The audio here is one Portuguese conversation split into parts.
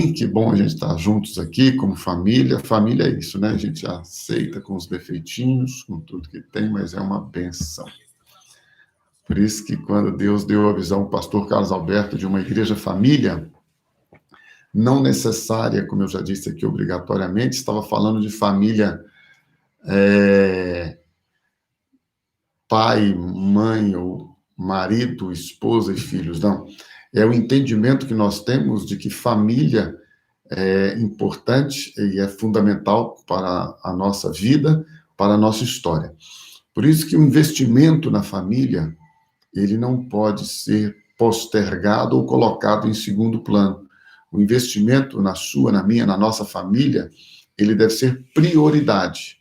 Que bom a gente estar juntos aqui como família. Família é isso, né? A gente aceita com os defeitinhos, com tudo que tem, mas é uma benção. Por isso que quando Deus deu a visão ao pastor Carlos Alberto de uma igreja família, não necessária, como eu já disse aqui, obrigatoriamente, estava falando de família pai, mãe, ou marido, esposa e filhos. Não. É o entendimento que nós temos de que família é importante e é fundamental para a nossa vida, para a nossa história. Por isso que o investimento na família, ele não pode ser postergado ou colocado em segundo plano. O investimento na sua, na minha, na nossa família, ele deve ser prioridade.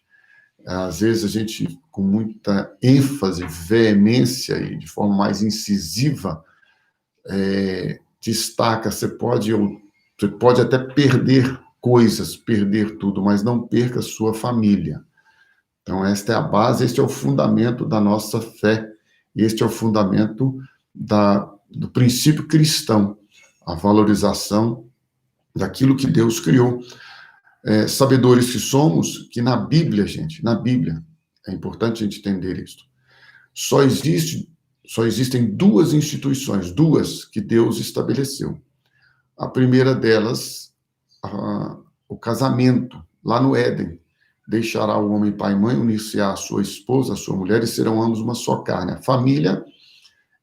Às vezes a gente, com muita ênfase, veemência e de forma mais incisiva, destaca, você pode até perder coisas, perder tudo, mas não perca a sua família. Então, esta é a base, este é o fundamento da nossa fé, este é o fundamento do princípio cristão, a valorização daquilo que Deus criou. Sabedores que somos, que na Bíblia, gente, na Bíblia, é importante a gente entender isso, só existem duas instituições, duas que Deus estabeleceu. A primeira delas, o casamento, lá no Éden. Deixará o homem pai e mãe, unir-se à sua esposa, à sua mulher, e serão ambos uma só carne. A família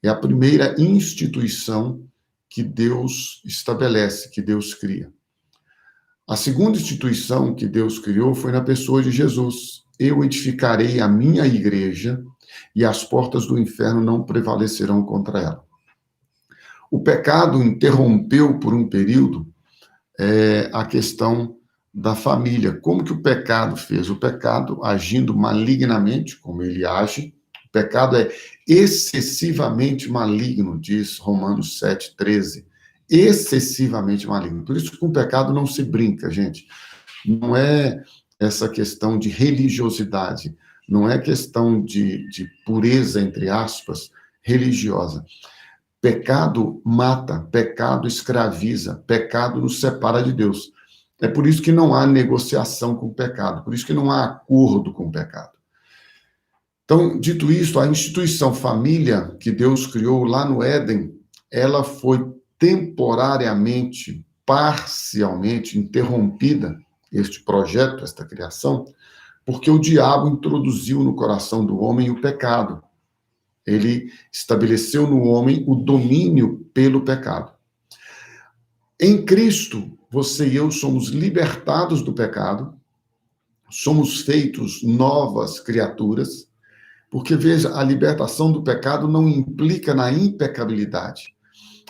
é a primeira instituição que Deus estabelece, que Deus cria. A segunda instituição que Deus criou foi na pessoa de Jesus. Eu edificarei a minha igreja e as portas do inferno não prevalecerão contra ela. O pecado interrompeu por um período a questão da família. Como que o pecado fez? O pecado, agindo malignamente, como ele age, o pecado é excessivamente maligno, diz Romanos 7,13. Excessivamente maligno. Por isso que com o pecado não se brinca, gente. Não é essa questão de religiosidade, não é questão de pureza, entre aspas, religiosa. Pecado mata, pecado escraviza, pecado nos separa de Deus. É por isso que não há negociação com o pecado, por isso que não há acordo com o pecado. Então, dito isso, a instituição família que Deus criou lá no Éden, ela foi temporariamente, parcialmente interrompida, este projeto, esta criação, porque o diabo introduziu no coração do homem o pecado. Ele estabeleceu no homem o domínio pelo pecado. Em Cristo, você e eu somos libertados do pecado, somos feitos novas criaturas, porque, veja, a libertação do pecado não implica na impecabilidade.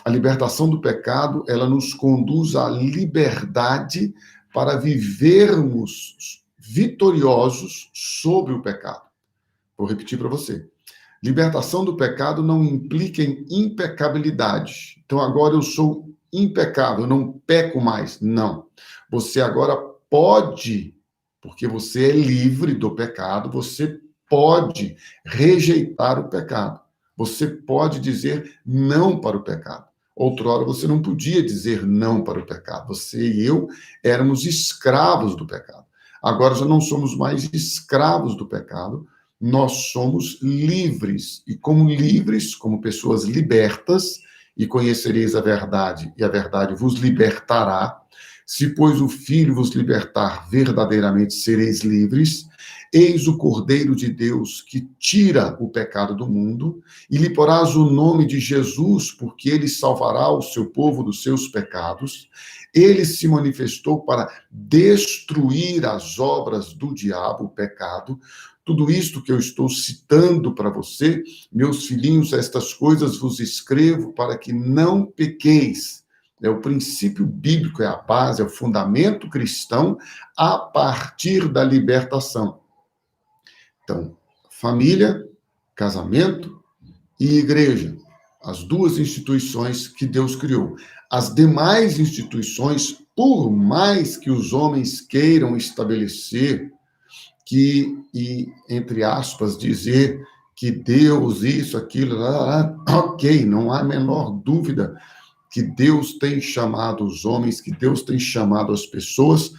A libertação do pecado, ela nos conduz à liberdade para vivermos vitoriosos sobre o pecado. Vou repetir para você. Libertação do pecado não implica em impecabilidade. Então, agora eu sou impecável, eu não peco mais. Não. Você agora pode, porque você é livre do pecado, você pode rejeitar o pecado. Você pode dizer não para o pecado. Outrora você não podia dizer não para o pecado. Você e eu éramos escravos do pecado. Agora já não somos mais escravos do pecado, nós somos livres. E como livres, como pessoas libertas, e conhecereis a verdade, e a verdade vos libertará. Se, pois, o Filho vos libertar, verdadeiramente sereis livres. Eis o Cordeiro de Deus que tira o pecado do mundo, e lhe porás o nome de Jesus, porque ele salvará o seu povo dos seus pecados. Ele se manifestou para destruir as obras do diabo, o pecado. Tudo isto que eu estou citando para você, meus filhinhos, estas coisas vos escrevo para que não pequeis. É o princípio bíblico, é a base, é o fundamento cristão a partir da libertação. Então, família, casamento e igreja, as duas instituições que Deus criou. As demais instituições, por mais que os homens queiram estabelecer e, entre aspas, dizer que Deus, isso, aquilo, ok, não há a menor dúvida que Deus tem chamado os homens, que Deus tem chamado as pessoas,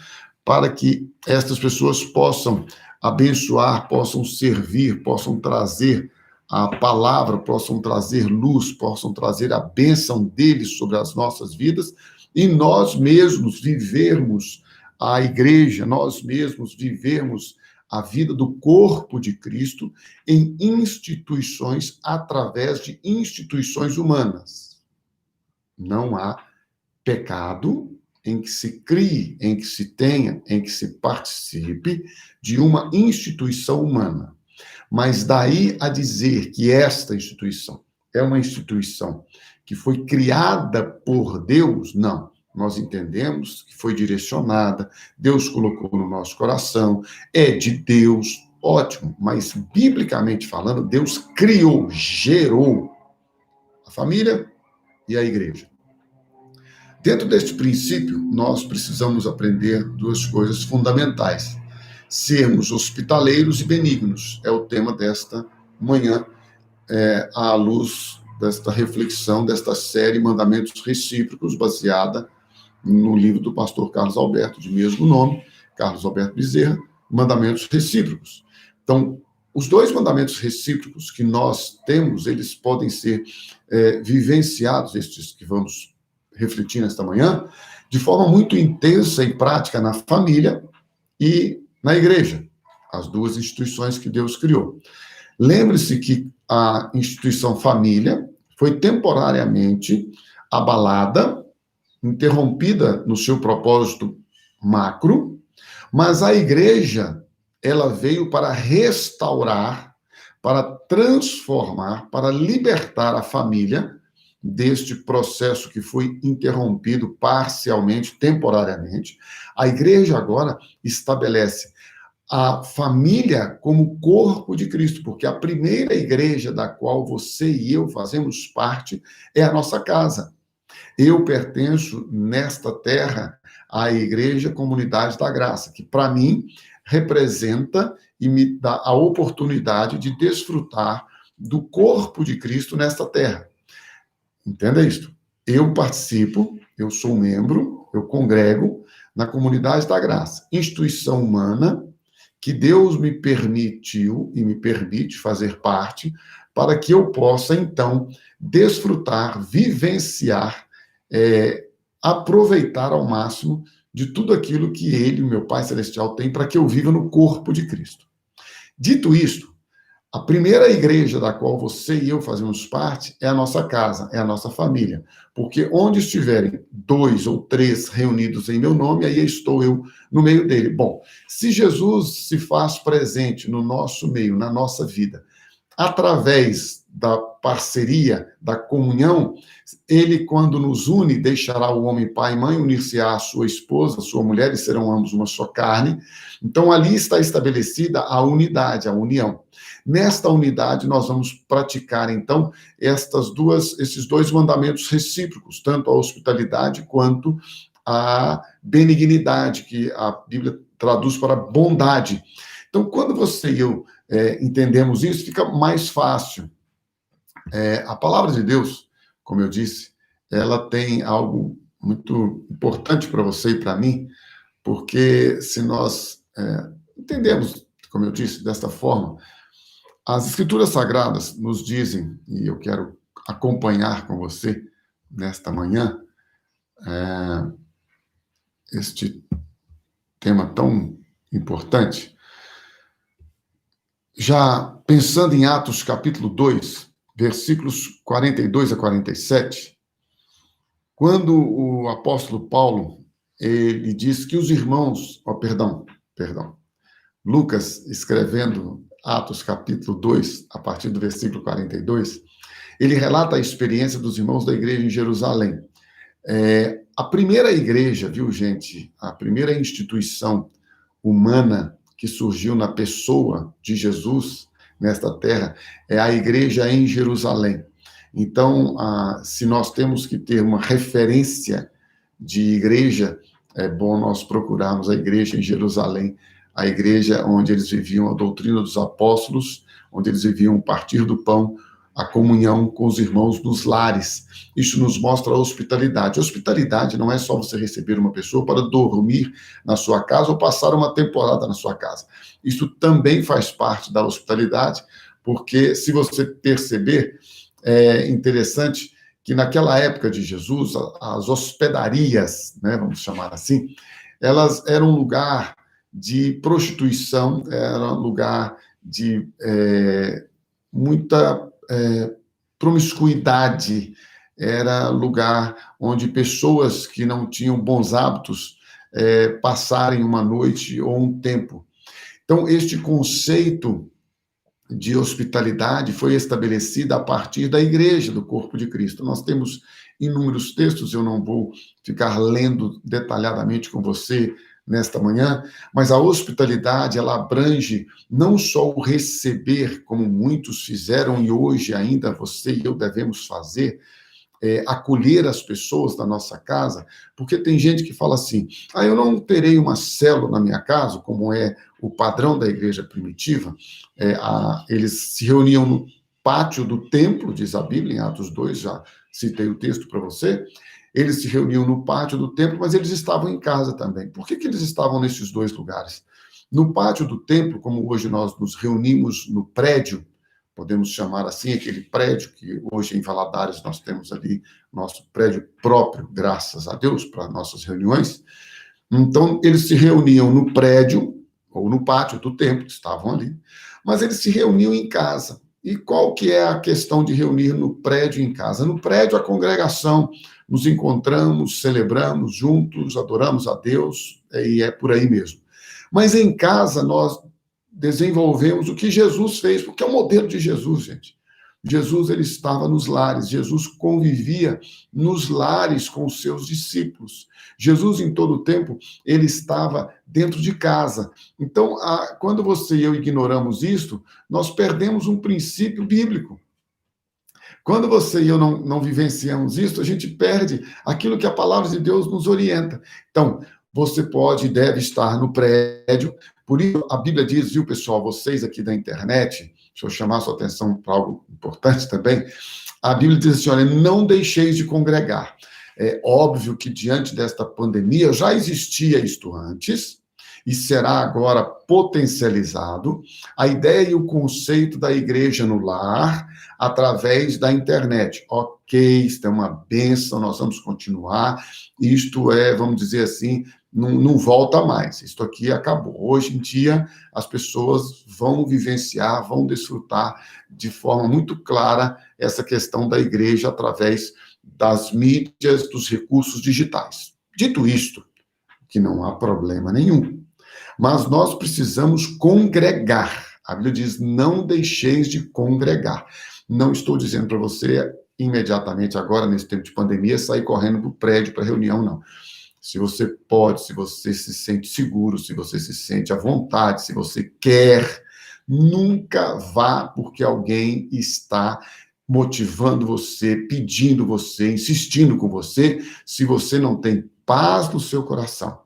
para que estas pessoas possam abençoar, possam servir, possam trazer a palavra, possam trazer luz, possam trazer a bênção dele sobre as nossas vidas, e nós mesmos vivermos a igreja, nós mesmos vivermos a vida do corpo de Cristo em instituições, através de instituições humanas. Não há pecado em que se crie, em que se tenha, em que se participe de uma instituição humana. Mas daí a dizer que esta instituição é uma instituição que foi criada por Deus, não. Nós entendemos que foi direcionada, Deus colocou no nosso coração, é de Deus, ótimo, mas biblicamente falando, Deus criou, gerou a família e a igreja. Dentro deste princípio, nós precisamos aprender duas coisas fundamentais. Sermos hospitaleiros e benignos, é o tema desta manhã, à luz desta reflexão, desta série Mandamentos Recíprocos, baseada no livro do pastor Carlos Alberto, de mesmo nome, Carlos Alberto Bezerra, Mandamentos Recíprocos. Então, os dois mandamentos recíprocos que nós temos, eles podem ser vivenciados, estes que vamos refletir nesta manhã, de forma muito intensa e prática na família e na igreja, as duas instituições que Deus criou. Lembre-se que a instituição família foi temporariamente abalada, interrompida no seu propósito macro, mas a igreja, ela veio para restaurar, para transformar, para libertar a família deste processo que foi interrompido parcialmente, temporariamente. A igreja agora estabelece a família como corpo de Cristo, porque a primeira igreja da qual você e eu fazemos parte é a nossa casa. Eu pertenço nesta terra à Igreja Comunidade da Graça, que para mim representa e me dá a oportunidade de desfrutar do corpo de Cristo nesta terra. Entenda isto. Eu participo, eu sou membro, eu congrego na Comunidade da Graça, instituição humana que Deus me permitiu e me permite fazer parte para que eu possa, então, desfrutar, vivenciar, aproveitar ao máximo de tudo aquilo que Ele, meu Pai Celestial, tem para que eu viva no corpo de Cristo. Dito isto, a primeira igreja da qual você e eu fazemos parte é a nossa casa, é a nossa família. Porque onde estiverem 2 ou 3 reunidos em meu nome, aí estou eu no meio dele. Bom, se Jesus se faz presente no nosso meio, na nossa vida, através da parceria, da comunhão, ele, quando nos une, deixará o homem pai e mãe, unir-se-á à sua esposa, à sua mulher, e serão ambos uma só carne. Então, ali está estabelecida a unidade, a união. Nesta unidade, nós vamos praticar, então, esses dois mandamentos recíprocos, tanto a hospitalidade quanto a benignidade, que a Bíblia traduz para bondade. Então, quando você e eu entendemos isso, fica mais fácil. A palavra de Deus, como eu disse, ela tem algo muito importante para você e para mim, porque se nós entendemos, como eu disse, desta forma, as Escrituras Sagradas nos dizem, e eu quero acompanhar com você nesta manhã, este tema tão importante. Já pensando em Atos capítulo 2, versículos 42 a 47, quando o apóstolo Paulo, ele diz que os irmãos, Lucas, escrevendo Atos capítulo 2, a partir do versículo 42, ele relata a experiência dos irmãos da igreja em Jerusalém. A primeira igreja, viu, gente? A primeira instituição humana que surgiu na pessoa de Jesus nesta terra é a igreja em Jerusalém. Então, se nós temos que ter uma referência de igreja, é bom nós procurarmos a igreja em Jerusalém, a igreja onde eles viviam a doutrina dos apóstolos, onde eles viviam o partir do pão, a comunhão com os irmãos nos lares. Isso nos mostra a hospitalidade. A hospitalidade não é só você receber uma pessoa para dormir na sua casa ou passar uma temporada na sua casa. Isso também faz parte da hospitalidade, porque se você perceber, é interessante que naquela época de Jesus, as hospedarias, né, vamos chamar assim, elas eram um lugar de prostituição, era um lugar de muita promiscuidade, era lugar onde pessoas que não tinham bons hábitos passarem uma noite ou um tempo. Então, este conceito de hospitalidade foi estabelecida a partir da igreja, do corpo de Cristo. Nós temos inúmeros textos, eu não vou ficar lendo detalhadamente com você nesta manhã, mas a hospitalidade, ela abrange não só o receber, como muitos fizeram e hoje ainda você e eu devemos fazer, acolher as pessoas da nossa casa, porque tem gente que fala assim, eu não terei uma célula na minha casa, como é o padrão da igreja primitiva, eles se reuniam no pátio do templo, diz a Bíblia, em Atos 2, já citei o texto para você, eles se reuniam no pátio do templo, mas eles estavam em casa também. Por que eles estavam nesses dois lugares? No pátio do templo, como hoje nós nos reunimos no prédio, podemos chamar assim, aquele prédio que hoje em Valadares nós temos ali, nosso prédio próprio, graças a Deus, para nossas reuniões. Então, eles se reuniam no prédio, ou no pátio do templo, estavam ali, mas eles se reuniam em casa. E qual que é a questão de reunir no prédio e em casa? No prédio, a congregação, nos encontramos, celebramos juntos, adoramos a Deus, e é por aí mesmo. Mas em casa, nós desenvolvemos o que Jesus fez, porque é o modelo de Jesus, gente. Jesus, ele estava nos lares, Jesus convivia nos lares com os seus discípulos. Jesus, em todo o tempo, ele estava dentro de casa. Então, quando você e eu ignoramos isto, nós perdemos um princípio bíblico. Quando você e eu não vivenciamos isso, a gente perde aquilo que a palavra de Deus nos orienta. Então, você pode e deve estar no prédio. Por isso, a Bíblia diz, viu, pessoal, vocês aqui da internet, deixa eu chamar a sua atenção para algo importante também, a Bíblia diz assim, olha, não deixeis de congregar. É óbvio que diante desta pandemia já existia isto antes, e será agora potencializado, a ideia e o conceito da igreja no lar através da internet. Ok, isto é uma bênção, nós vamos continuar, isto é, vamos dizer assim, não volta mais, isto aqui acabou. Hoje em dia, as pessoas vão vivenciar, vão desfrutar de forma muito clara essa questão da igreja através das mídias, dos recursos digitais. Dito isto, que não há problema nenhum, mas nós precisamos congregar. A Bíblia diz, não deixeis de congregar. Não estou dizendo para você, imediatamente agora, nesse tempo de pandemia, sair correndo para o prédio, para reunião, não. Se você pode, se você se sente seguro, se você se sente à vontade, se você quer, nunca vá porque alguém está motivando você, pedindo você, insistindo com você, se você não tem paz no seu coração.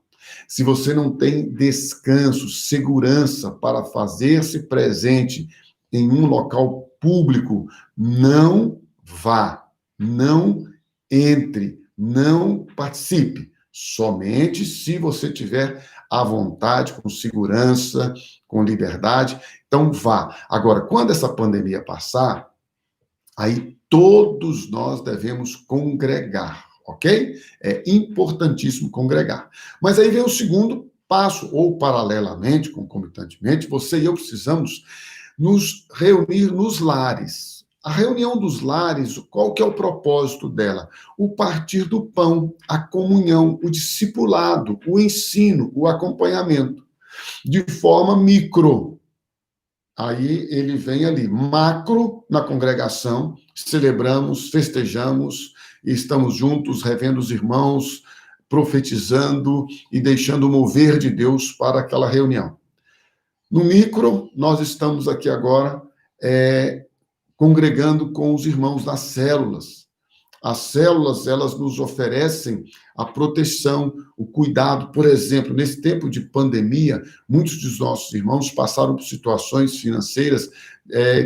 Se você não tem descanso, segurança para fazer-se presente em um local público, não vá, não entre, não participe. Somente se você tiver à vontade, com segurança, com liberdade, então vá. Agora, quando essa pandemia passar, aí todos nós devemos congregar. Ok? É importantíssimo congregar. Mas aí vem o segundo passo, ou paralelamente, concomitantemente, você e eu precisamos nos reunir nos lares. A reunião dos lares, qual que é o propósito dela? O partir do pão, a comunhão, o discipulado, o ensino, o acompanhamento, de forma micro. Aí ele vem ali, macro, na congregação, celebramos, festejamos, estamos juntos, revendo os irmãos, profetizando e deixando o mover de Deus para aquela reunião. No micro, nós estamos aqui agora congregando com os irmãos das células. As células, elas nos oferecem a proteção, o cuidado. Por exemplo, nesse tempo de pandemia, muitos dos nossos irmãos passaram por situações financeiras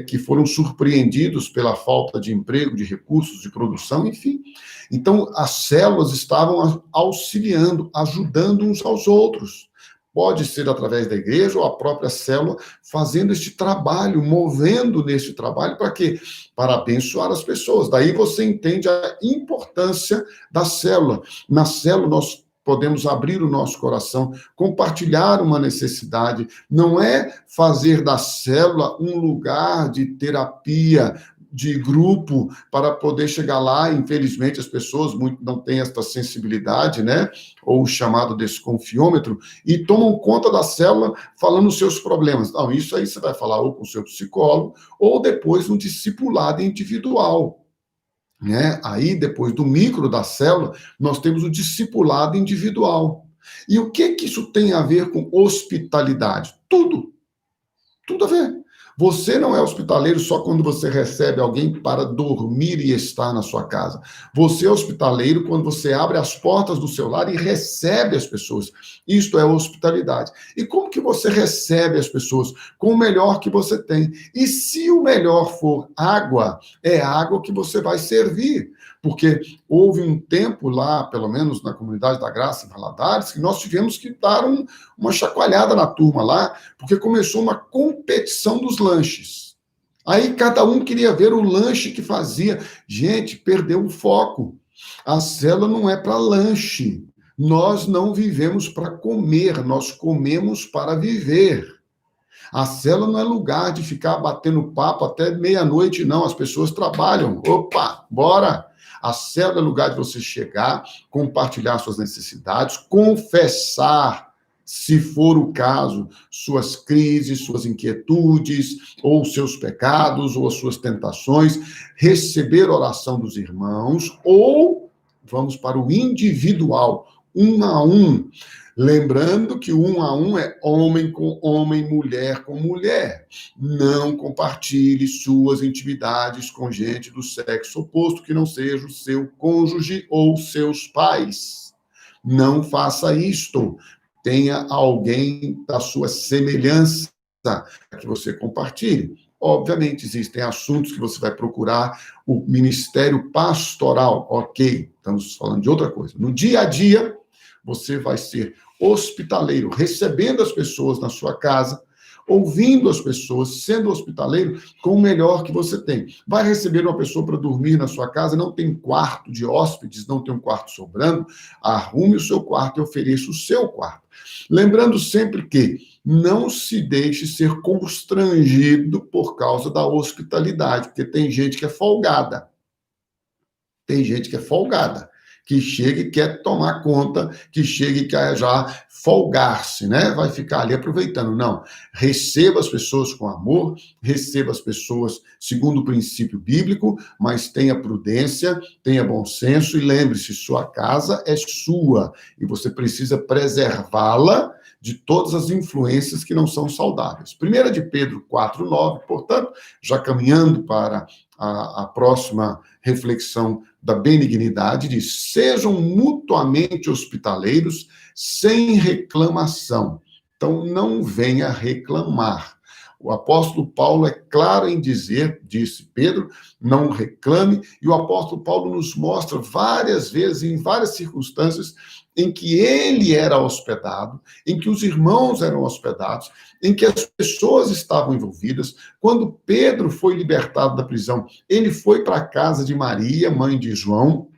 que foram surpreendidos pela falta de emprego, de recursos, de produção, enfim. Então, as células estavam auxiliando, ajudando uns aos outros. Pode ser através da igreja ou a própria célula fazendo este trabalho, movendo nesse trabalho para quê? Para abençoar as pessoas. Daí você entende a importância da célula. Na célula nós podemos abrir o nosso coração, compartilhar uma necessidade. Não é fazer da célula um lugar de terapia, de grupo, para poder chegar lá. Infelizmente, as pessoas muito não têm esta sensibilidade, né? Ou o chamado desconfiômetro, e tomam conta da célula falando os seus problemas. Não, isso aí você vai falar ou com o seu psicólogo, ou depois um discipulado individual. Né? Aí, depois do micro da célula, nós temos o discipulado individual. E o que isso tem a ver com hospitalidade? Tudo. Tudo a ver. Você não é hospitaleiro só quando você recebe alguém para dormir e estar na sua casa. Você é hospitaleiro quando você abre as portas do seu lar e recebe as pessoas. Isto é hospitalidade. E como que você recebe as pessoas? Com o melhor que você tem. E se o melhor for água, é água que você vai servir. Porque houve um tempo lá, pelo menos na Comunidade da Graça, em Valadares, que nós tivemos que dar uma chacoalhada na turma lá, porque começou uma competição dos lanches. Aí cada um queria ver o lanche que fazia. Gente, perdeu o foco. A célula não é para lanche. Nós não vivemos para comer, nós comemos para viver. A célula não é lugar de ficar batendo papo até meia-noite, não. As pessoas trabalham. Opa, bora! A célula é lugar de você chegar, compartilhar suas necessidades, confessar, se for o caso, suas crises, suas inquietudes, ou seus pecados, ou as suas tentações, receber oração dos irmãos, ou vamos para o individual, um a um. Lembrando que um a um é homem com homem, mulher com mulher. Não compartilhe suas intimidades com gente do sexo oposto que não seja o seu cônjuge ou seus pais. Não faça isto. Tenha alguém da sua semelhança que você compartilhe. Obviamente, existem assuntos que você vai procurar o ministério pastoral. Ok, estamos falando de outra coisa. No dia a dia, você vai ser hospitaleiro, recebendo as pessoas na sua casa, ouvindo as pessoas, sendo hospitaleiro com o melhor que você tem. Vai receber uma pessoa para dormir na sua casa, não tem quarto de hóspedes, não tem um quarto sobrando, arrume o seu quarto e ofereça o seu quarto. Lembrando sempre que não se deixe ser constrangido por causa da hospitalidade, porque tem gente que é folgada. Tem gente que é folgada, que chega e quer tomar conta, que chega e quer já folgar-se, né? Vai ficar ali aproveitando. Não. Receba as pessoas com amor, receba as pessoas segundo o princípio bíblico, mas tenha prudência, tenha bom senso e lembre-se, sua casa é sua e você precisa preservá-la de todas as influências que não são saudáveis. 1 de Pedro 4:9, portanto, já caminhando para a próxima reflexão da benignidade, diz: sejam mutuamente hospitaleiros sem reclamação. Então, não venha reclamar. O apóstolo Paulo é claro em dizer, disse Pedro, não reclame, e o apóstolo Paulo nos mostra várias vezes, em várias circunstâncias, em que ele era hospedado, em que os irmãos eram hospedados, em que as pessoas estavam envolvidas. Quando Pedro foi libertado da prisão, ele foi para a casa de Maria, mãe de João.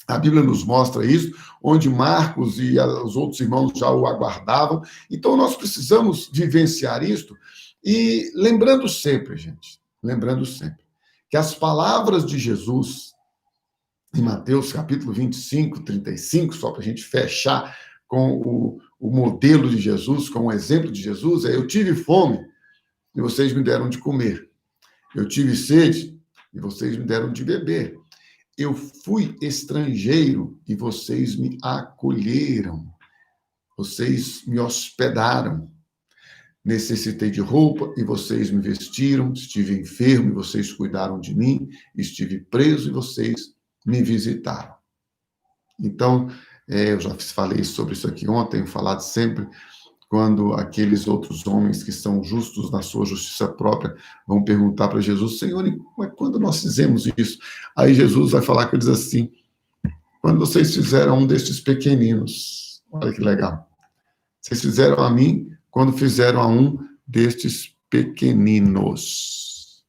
A Bíblia nos mostra isso, onde Marcos e os outros irmãos já o aguardavam. Então, nós precisamos vivenciar isto e lembrando sempre, gente, lembrando sempre, que as palavras de Jesus, em Mateus capítulo 25, 35, só para a gente fechar com o modelo de Jesus, com o exemplo de Jesus, eu tive fome e vocês me deram de comer. Eu tive sede e vocês me deram de beber. Eu fui estrangeiro e vocês me acolheram. Vocês me hospedaram. Necessitei de roupa e vocês me vestiram. Estive enfermo e vocês cuidaram de mim. Estive preso e vocês me visitaram. Então, eu já falei sobre isso aqui ontem, tenho falado sempre, quando aqueles outros homens que são justos na sua justiça própria vão perguntar para Jesus, Senhor, mas quando nós fizemos isso? Aí Jesus vai falar com eles assim, quando vocês fizeram um destes pequeninos, olha que legal, vocês fizeram a mim quando fizeram a um destes pequeninos.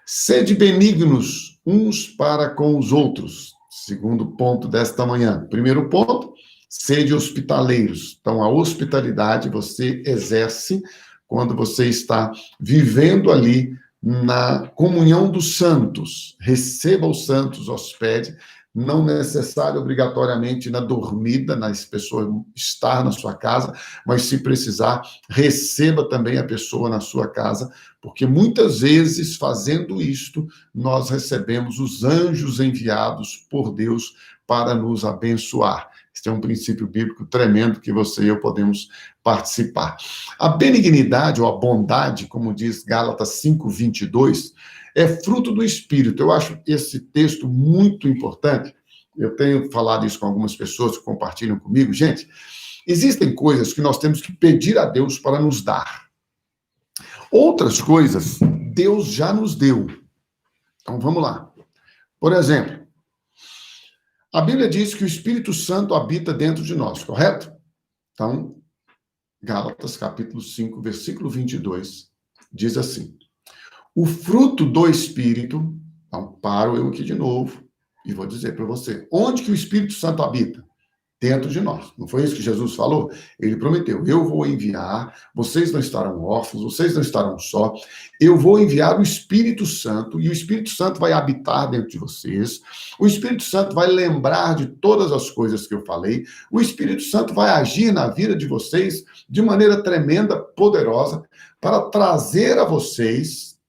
Sede benignos uns para com os outros, segundo ponto desta manhã. Primeiro ponto, sede hospitaleiros. Então, a hospitalidade você exerce quando você está vivendo ali na comunhão dos santos. Receba os santos, hospede, não necessário obrigatoriamente na dormida, nas pessoas estar na sua casa, mas se precisar, receba também a pessoa na sua casa, porque muitas vezes, fazendo isto, nós recebemos os anjos enviados por Deus para nos abençoar. Este é um princípio bíblico tremendo que você e eu podemos participar. A benignidade ou a bondade, como diz Gálatas 5:22, é fruto do Espírito. Eu acho esse texto muito importante. Eu tenho falado isso com algumas pessoas que compartilham comigo. Gente, existem coisas que nós temos que pedir a Deus para nos dar. Outras coisas, Deus já nos deu. Então, vamos lá. Por exemplo, a Bíblia diz que o Espírito Santo habita dentro de nós, correto? Então, Gálatas, capítulo 5, versículo 22, diz assim, o fruto do Espírito, então paro eu aqui de novo e vou dizer para você, onde que o Espírito Santo habita? Dentro de nós. Não foi isso que Jesus falou? Ele prometeu, eu vou enviar, vocês não estarão órfãos, vocês não estarão só, eu vou enviar o Espírito Santo, e o Espírito Santo vai habitar dentro de vocês, o Espírito Santo vai lembrar de todas as coisas que eu falei, o Espírito Santo vai agir na vida de vocês de maneira tremenda, poderosa, para trazer a vocês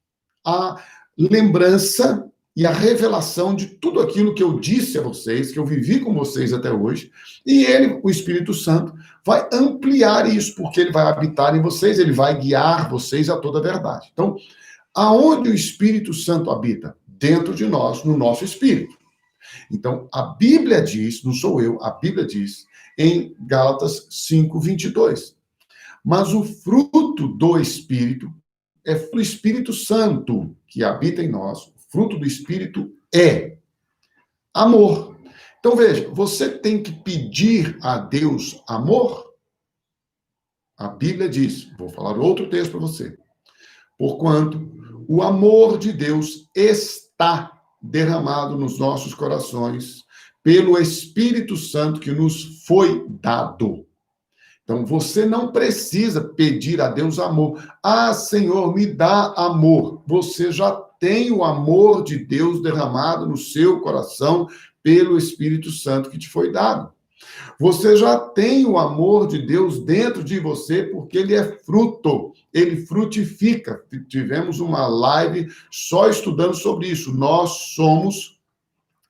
a lembrança e a revelação de tudo aquilo que eu disse a vocês, que eu vivi com vocês até hoje, e ele, o Espírito Santo, vai ampliar isso, porque ele vai habitar em vocês, ele vai guiar vocês a toda a verdade. Então, aonde o Espírito Santo habita? Dentro de nós, no nosso espírito. Então, a Bíblia diz, não sou eu, a Bíblia diz, em Gálatas 5:22, mas o fruto do Espírito é o Espírito Santo que habita em nós. O fruto do Espírito é amor. Então, veja, você tem que pedir a Deus amor? A Bíblia diz, vou falar outro texto para você. Porquanto o amor de Deus está derramado nos nossos corações pelo Espírito Santo que nos foi dado. Então, você não precisa pedir a Deus amor. Ah, Senhor, me dá amor. Você já tem o amor de Deus derramado no seu coração pelo Espírito Santo que te foi dado. Você já tem o amor de Deus dentro de você porque ele é fruto, ele frutifica. Tivemos uma live só estudando sobre isso. Nós somos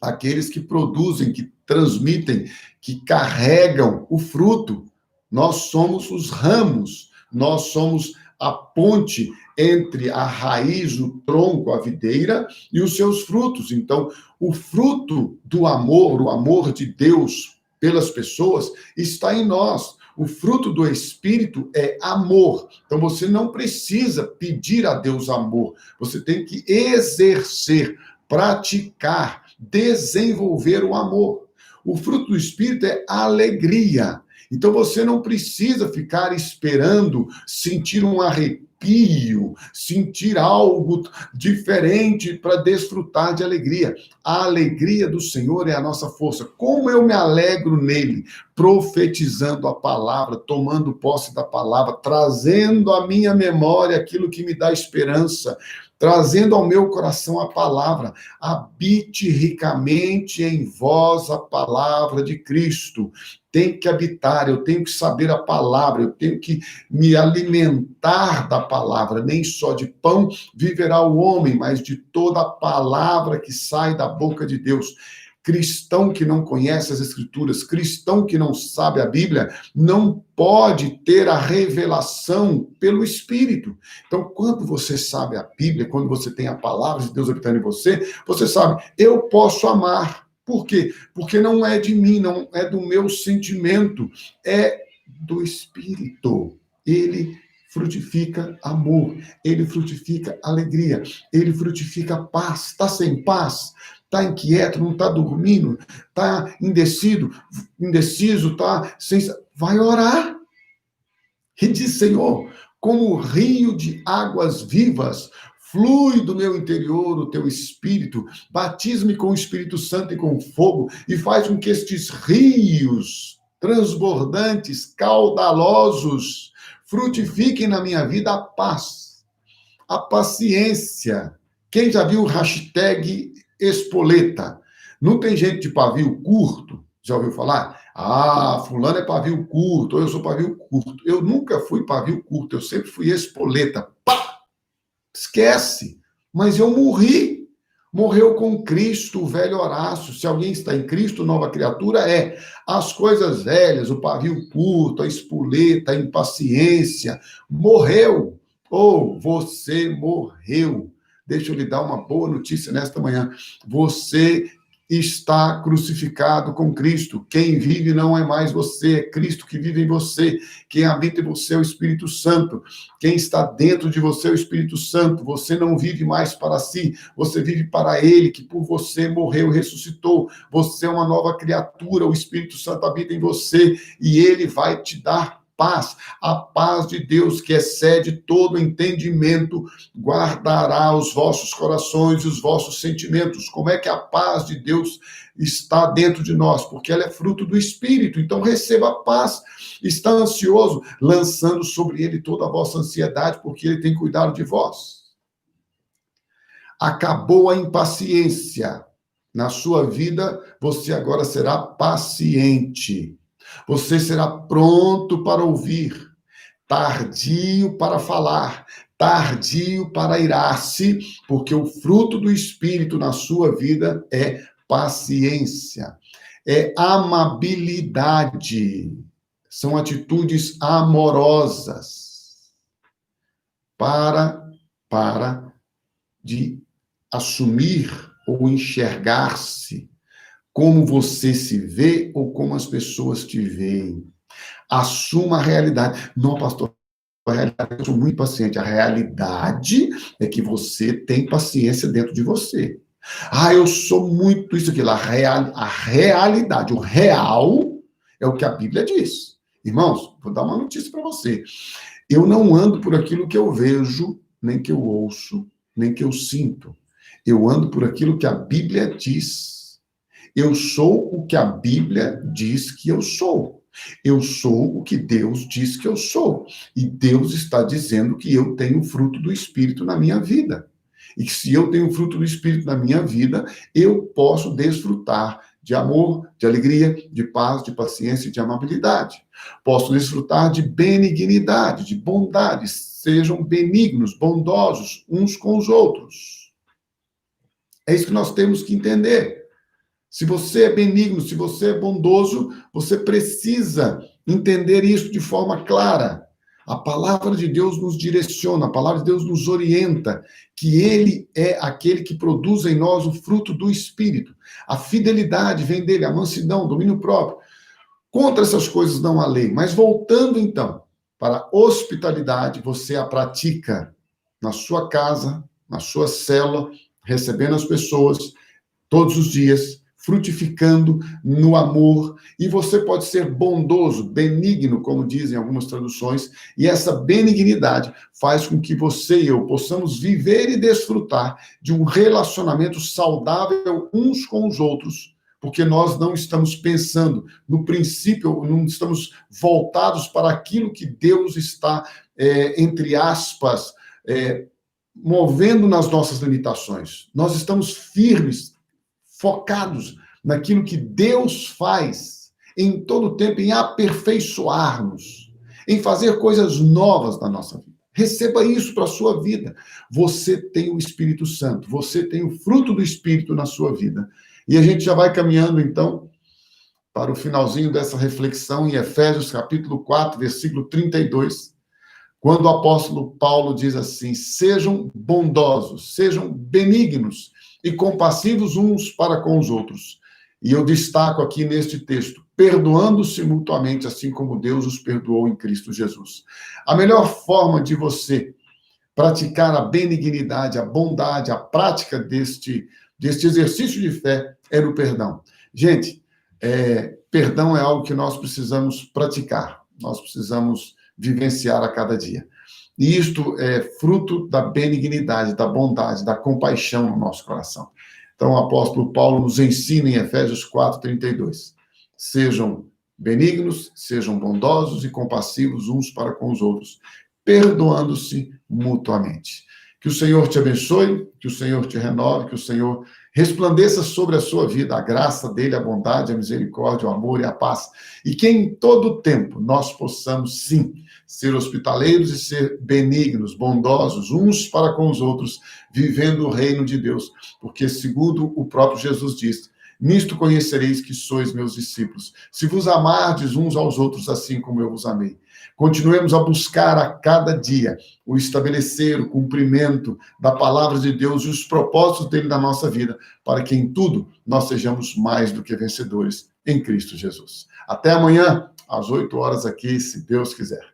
aqueles que produzem, que transmitem, que carregam o fruto. Nós somos os ramos, nós somos a ponte entre a raiz, o tronco, a videira e os seus frutos. Então, o fruto do amor, o amor de Deus pelas pessoas, está em nós. O fruto do Espírito é amor. Então, você não precisa pedir a Deus amor. Você tem que exercer, praticar, desenvolver o amor. O fruto do Espírito é alegria. Então, você não precisa ficar esperando sentir um arrepio, sentir algo diferente para desfrutar de alegria. A alegria do Senhor é a nossa força. Como eu me alegro nele, profetizando a palavra, tomando posse da palavra, trazendo à minha memória aquilo que me dá esperança, trazendo ao meu coração a palavra. Habite ricamente em vós a palavra de Cristo. Tem que habitar, eu tenho que saber a palavra, eu tenho que me alimentar da palavra. Nem só de pão viverá o homem, mas de toda a palavra que sai da boca de Deus. Cristão que não conhece as Escrituras, cristão que não sabe a Bíblia, não pode ter a revelação pelo Espírito. Então, quando você sabe a Bíblia, quando você tem a palavra de Deus habitando em você, você sabe, eu posso amar. Por quê? Porque não é de mim, não é do meu sentimento, é do Espírito. Ele frutifica amor, ele frutifica alegria, ele frutifica paz. Está sem paz? Está inquieto, não está dormindo, está indeciso, está sem... Vai orar. E diz, Senhor, como rio de águas vivas, flui do meu interior o teu Espírito, batiza-me com o Espírito Santo e com fogo, e faz com que estes rios transbordantes, caudalosos, frutifiquem na minha vida a paz, a paciência. Quem já viu o hashtag Espoleta? Não tem gente de pavio curto? Já ouviu falar? Ah, fulano é pavio curto, ou eu sou pavio curto. Eu nunca fui pavio curto, eu sempre fui espoleta. Pá! Esquece! Mas eu morri. Morreu com Cristo, o velho Horácio. Se alguém está em Cristo, nova criatura é. As coisas velhas, o pavio curto, a espoleta, a impaciência, morreu. Ou você morreu. Deixa eu lhe dar uma boa notícia nesta manhã. Você está crucificado com Cristo. Quem vive não é mais você, é Cristo que vive em você. Quem habita em você é o Espírito Santo. Quem está dentro de você é o Espírito Santo. Você não vive mais para si, você vive para Ele, que por você morreu e ressuscitou. Você é uma nova criatura, o Espírito Santo habita em você e Ele vai te dar paz. A paz de Deus, que excede todo entendimento, guardará os vossos corações e os vossos sentimentos. Como é que a paz de Deus está dentro de nós? Porque ela é fruto do Espírito. Então receba a paz. Está ansioso, lançando sobre ele toda a vossa ansiedade, porque ele tem cuidado de vós. Acabou a impaciência. Na sua vida, você agora será paciente. Você será pronto para ouvir, tardio para falar, tardio para irar-se, porque o fruto do Espírito na sua vida é paciência, é amabilidade, são atitudes amorosas para de assumir ou enxergar-se como você se vê ou como as pessoas te veem. Assuma a realidade. Não, pastor, a realidade, eu sou muito paciente. A realidade é que você tem paciência dentro de você. Ah, eu sou muito isso, aquilo. A realidade, o real é o que a Bíblia diz. Irmãos, vou dar uma notícia para você. Eu não ando por aquilo que eu vejo, nem que eu ouço, nem que eu sinto. Eu ando por aquilo que a Bíblia diz. Eu sou o que a Bíblia diz que eu sou. Eu sou o que Deus diz que eu sou. E Deus está dizendo que eu tenho fruto do Espírito na minha vida. E que se eu tenho fruto do Espírito na minha vida, eu posso desfrutar de amor, de alegria, de paz, de paciência e de amabilidade. Posso desfrutar de benignidade, de bondade. Sejam benignos, bondosos uns com os outros. É isso que nós temos que entender. Se você é benigno, se você é bondoso, você precisa entender isso de forma clara. A palavra de Deus nos direciona, a palavra de Deus nos orienta, que Ele é aquele que produz em nós o fruto do Espírito. A fidelidade vem dele, a mansidão, o domínio próprio. Contra essas coisas não há lei. Mas voltando então para a hospitalidade, você a pratica na sua casa, na sua célula, recebendo as pessoas todos os dias, frutificando no amor, e você pode ser bondoso, benigno, como dizem algumas traduções, e essa benignidade faz com que você e eu possamos viver e desfrutar de um relacionamento saudável uns com os outros, porque nós não estamos pensando no princípio, não estamos voltados para aquilo que Deus está, entre aspas, movendo nas nossas limitações. Nós estamos firmes, focados naquilo que Deus faz em todo o tempo, em aperfeiçoar-nos, em fazer coisas novas na nossa vida. Receba isso para a sua vida. Você tem o Espírito Santo, você tem o fruto do Espírito na sua vida. E a gente já vai caminhando, então, para o finalzinho dessa reflexão em Efésios, capítulo 4, versículo 32, quando o apóstolo Paulo diz assim: sejam bondosos, sejam benignos, e compassivos uns para com os outros. E eu destaco aqui neste texto, perdoando-se mutuamente, assim como Deus os perdoou em Cristo Jesus. A melhor forma de você praticar a benignidade, a bondade, a prática deste exercício de fé é no perdão. Gente, perdão é algo que nós precisamos praticar, nós precisamos vivenciar a cada dia. E isto é fruto da benignidade, da bondade, da compaixão no nosso coração. Então, o apóstolo Paulo nos ensina em Efésios 4:32. Sejam benignos, sejam bondosos e compassivos uns para com os outros, perdoando-se mutuamente. Que o Senhor te abençoe, que o Senhor te renove, que o Senhor resplandeça sobre a sua vida a graça dele, a bondade, a misericórdia, o amor e a paz. E que em todo tempo nós possamos, sim, ser hospitaleiros e ser benignos, bondosos, uns para com os outros, vivendo o reino de Deus. Porque, segundo o próprio Jesus disse, nisto conhecereis que sois meus discípulos, se vos amardes uns aos outros assim como eu vos amei. Continuemos a buscar a cada dia o estabelecer, o cumprimento da palavra de Deus e os propósitos dele na nossa vida, para que em tudo nós sejamos mais do que vencedores em Cristo Jesus. Até amanhã, às 8 horas aqui, se Deus quiser.